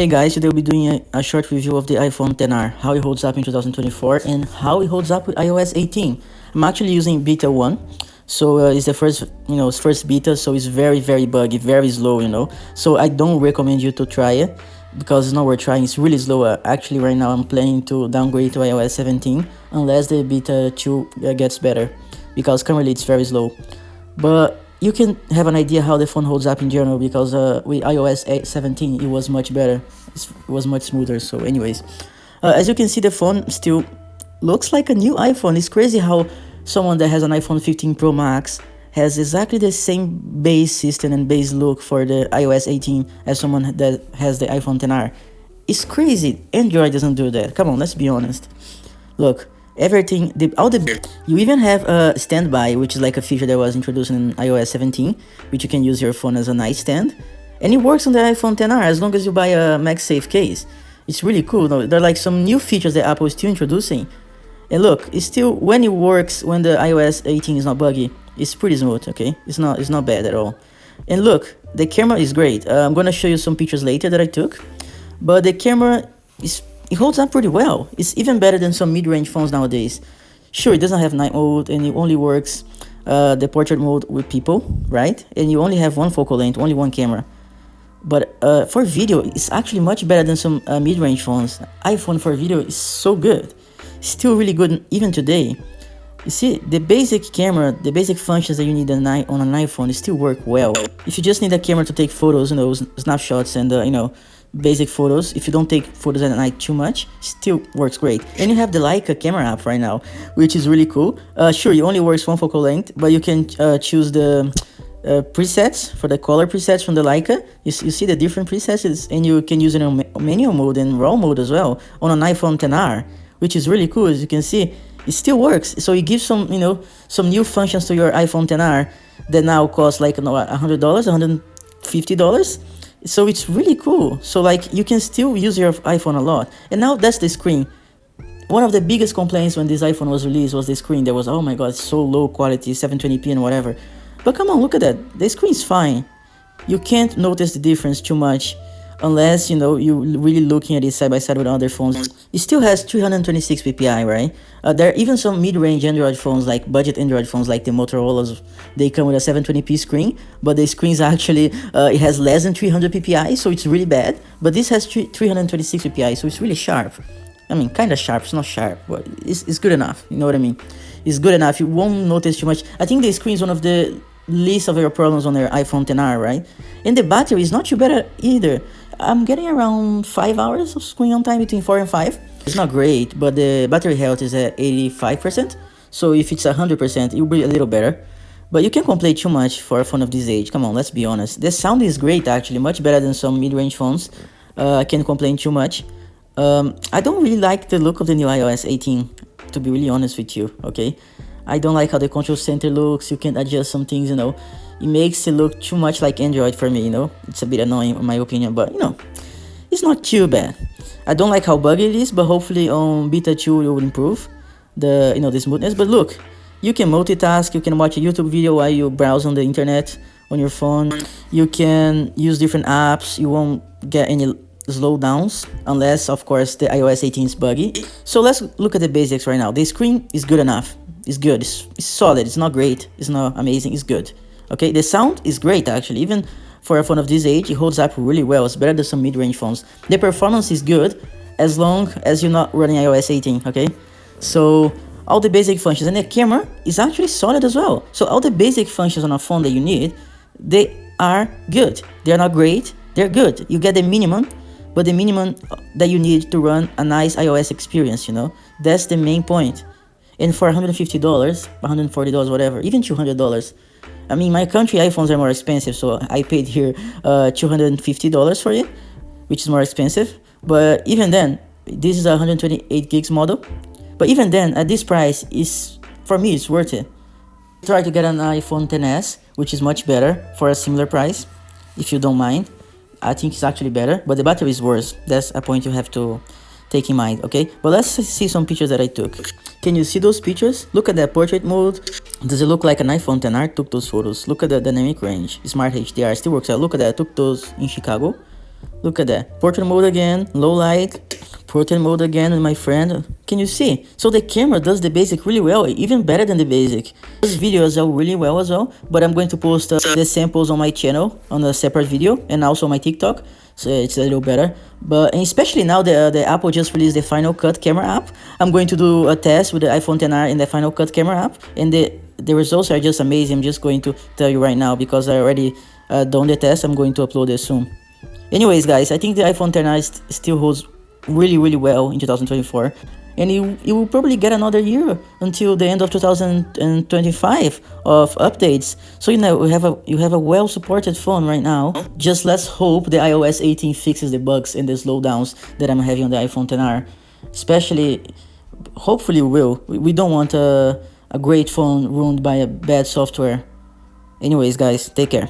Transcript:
Hey guys, today we'll be doing a short review of the iPhone XR, how it holds up in 2024 and how it holds up with iOS 18. I'm actually using beta 1, so it's the first, it's first beta, so it's very buggy, very slow, so I don't recommend you to try it because it's not worth trying. It's really slow. Actually right now I'm planning to downgrade to iOS 17 unless the beta 2 gets better, because currently it's very slow. But you can have an idea how the phone holds up in general, because with iOS 17 it was much better, it was much smoother. So anyways, as you can see, the phone still looks like a new iPhone. It's crazy how someone that has an iPhone 15 Pro Max has exactly the same base system and base look for the iOS 18 as someone that has the iPhone XR. It's crazy. Android doesn't do that. Come on, let's be honest. Look, everything, you even have a standby, which is like a feature that was introduced in iOS 17, which you can use your phone as a nightstand, and it works on the iPhone XR as long as you buy a MagSafe case. It's really cool. There are like some new features that Apple is still introducing, and look, it's still, when it works, when the iOS 18 is not buggy, it's pretty smooth. Okay, it's not bad at all. And look, the camera is great. I'm gonna show you some pictures later that I took, but the camera it holds up pretty well. It's even better than some mid-range phones nowadays. Sure, it doesn't have night mode, and it only works the portrait mode with people, right? And you only have one focal length, only one camera. But for video, it's actually much better than some mid-range phones. iPhone for video is so good. It's still really good even today. You see, the basic camera, the basic functions that you need on an iPhone still work well. If you just need a camera to take photos, snapshots and basic photos, if you don't take photos at night too much, still works great. And you have the Leica camera app right now, which is really cool. Sure, it only works one focal length, but you can choose the presets for the color presets from the Leica. You see the different presets, and you can use it in manual mode and raw mode as well on an iPhone XR, which is really cool. As you can see, it still works. So it gives some new functions to your iPhone XR that now cost like $100, $150. So it's really cool. So like, you can still use your iPhone a lot. And now that's the screen. One of the biggest complaints when this iPhone was released was the screen. There was, oh my god, it's so low quality, 720p and whatever. But come on, look at that. The screen's fine. You can't notice the difference too much unless you're really looking at it side by side with other phones. It still has 326 ppi, right? There are even some mid-range Android phones, like budget Android phones like the Motorola's. They come with a 720p screen, but the screen's actually it has less than 300 ppi, so it's really bad. But this has 326 ppi, so it's really sharp. I mean, kind of sharp. It's not sharp, but it's good enough. You know what I mean? It's good enough. You won't notice too much. I think the screen is one of the least of your problems on your iPhone XR, right? And the battery is not too bad either. I'm getting around 5 hours of screen on time, between 4 and 5. It's not great, but the battery health is at 85%. So if it's 100%, it will be a little better. But you can't complain too much for a phone of this age. Come on, let's be honest. The sound is great, actually, much better than some mid-range phones. I can't complain too much. I don't really like the look of the new iOS 18, to be really honest with you, okay? I don't like how the control center looks. You can adjust some things, It makes it look too much like Android for me, It's a bit annoying in my opinion, but, it's not too bad. I don't like how buggy it is, but hopefully on beta 2 it will improve the, the smoothness. But look, you can multitask. You can watch a YouTube video while you browse on the internet on your phone. You can use different apps. You won't get any slowdowns unless, of course, the iOS 18 is buggy. So let's look at the basics right now. The screen is good enough. It's good. It's solid. It's not great. It's not amazing. It's good. Okay, the sound is great, actually. Even for a phone of this age, it holds up really well. It's better than some mid-range phones. The performance is good as long as you're not running iOS 18, okay? So all the basic functions, and the camera is actually solid as well. So all the basic functions on a phone that you need, they are good. They're not great, they're good. You get the minimum, but the minimum that you need to run a nice iOS experience, That's the main point. And for $150, $140, whatever, even $200, I mean, my country iPhones are more expensive, so I paid here $250 for it, which is more expensive. But even then, this is a 128 gigs model. But even then, at this price, for me, it's worth it. Try to get an iPhone XS, which is much better for a similar price, if you don't mind. I think it's actually better, but the battery is worse. That's a point you have to take in mind, okay? But let's see some pictures that I took. Can you see those pictures? Look at that portrait mode. Does it look like an iPhone XR took those photos? Look at the dynamic range. Smart HDR still works out. Look at that. I took those in Chicago. Look at that. Portrait mode again, low light, portrait mode again, my friend. Can you see? So the camera does the basic really well, even better than the basic. This video as well really well as well, but I'm going to post the samples on my channel on a separate video and also on my TikTok, so it's a little better. But and especially now the Apple just released the Final Cut camera app. I'm going to do a test with the iPhone XR in the Final Cut camera app, and the results are just amazing. I'm just going to tell you right now because I already done the test. I'm going to upload it soon. Anyways, guys, I think the iPhone XR still holds really well in 2024, and it will probably get another year until the end of 2025 of updates. So you have a well supported phone right now. Just let's hope the iOS 18 fixes the bugs and the slowdowns that I'm having on the iPhone XR. Especially, hopefully, we don't want a great phone ruined by a bad software. Anyways, guys, take care.